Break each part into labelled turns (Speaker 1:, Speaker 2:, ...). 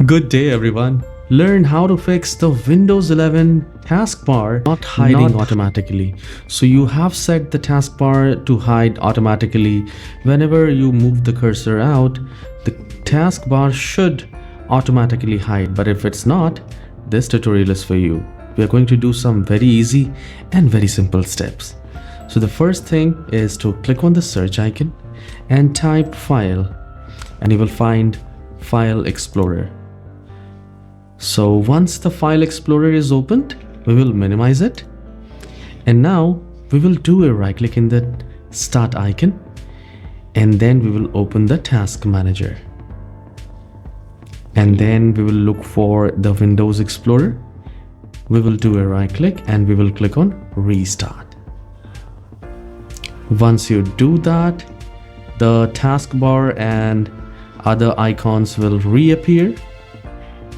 Speaker 1: Good day everyone. Learn how to fix the Windows 11 taskbar not hiding automatically. So you have set the taskbar to hide automatically. Whenever you move the cursor out, the taskbar should automatically hide. But if it's not, this tutorial is for you. We are going to do some very easy and very simple steps. So the first thing is to click on the search icon and type file, and you will find File Explorer. So once the File Explorer is opened, we will minimize it. And now we will do a right click in the start icon, and then we will open the Task Manager. And then we will look for the Windows Explorer. We will do a right click and we will click on Restart. Once you do that, the taskbar and other icons will reappear.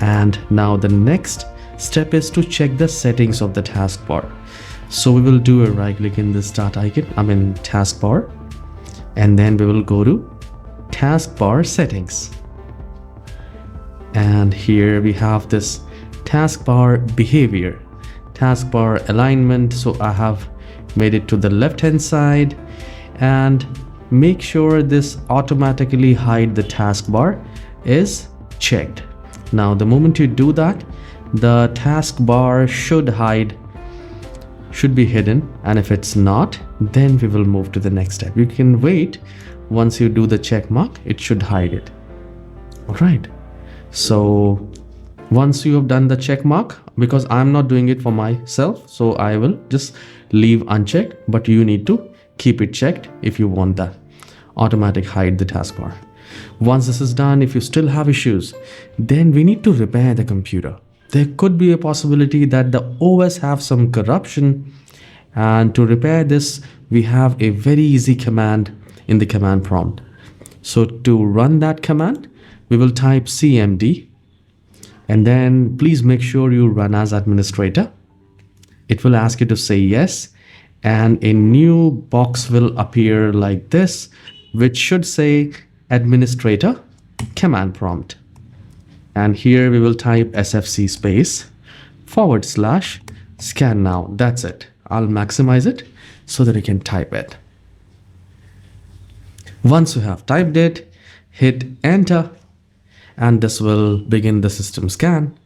Speaker 1: And now the next step is to check the settings of the taskbar. So we will do a right click in the start icon, taskbar, and then we will go to taskbar settings. And here we have this taskbar behavior, taskbar alignment. So I have made it to the left hand side, and make sure this automatically hide the taskbar is checked. Now the moment you do that, the taskbar should be hidden, and if it's not, then we will move to the next step. You can wait. Once you do the check mark, it should hide it. All right, so once you have done the check mark, because I'm not doing it for myself, so I will just leave unchecked, but you need to keep it checked if you want that automatic hide the taskbar. Once this is done, if you still have issues, then we need to repair the computer. There could be a possibility that the OS have some corruption, and to repair this, we have a very easy command in the command prompt. So to run that command, we will type cmd, and then please make sure you run as administrator. It will ask you to say yes, and a new box will appear like this, which should say administrator command prompt. And here we will type sfc space / scan now. That's it. I'll maximize it so that you can type it. Once you have typed it, hit enter, and this will begin the system scan.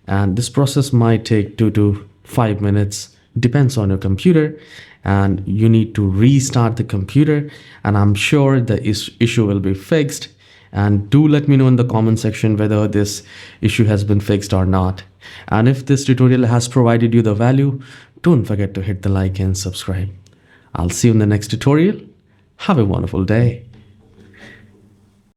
Speaker 1: And this process might take 2 to 5 minutes, depends on your computer, and you need to restart the computer, and I'm sure the issue will be fixed. And do let me know in the comment section whether this issue has been fixed or not. And if this tutorial has provided you the value, don't forget to hit the like and subscribe. I'll see you in the next tutorial. Have a wonderful day.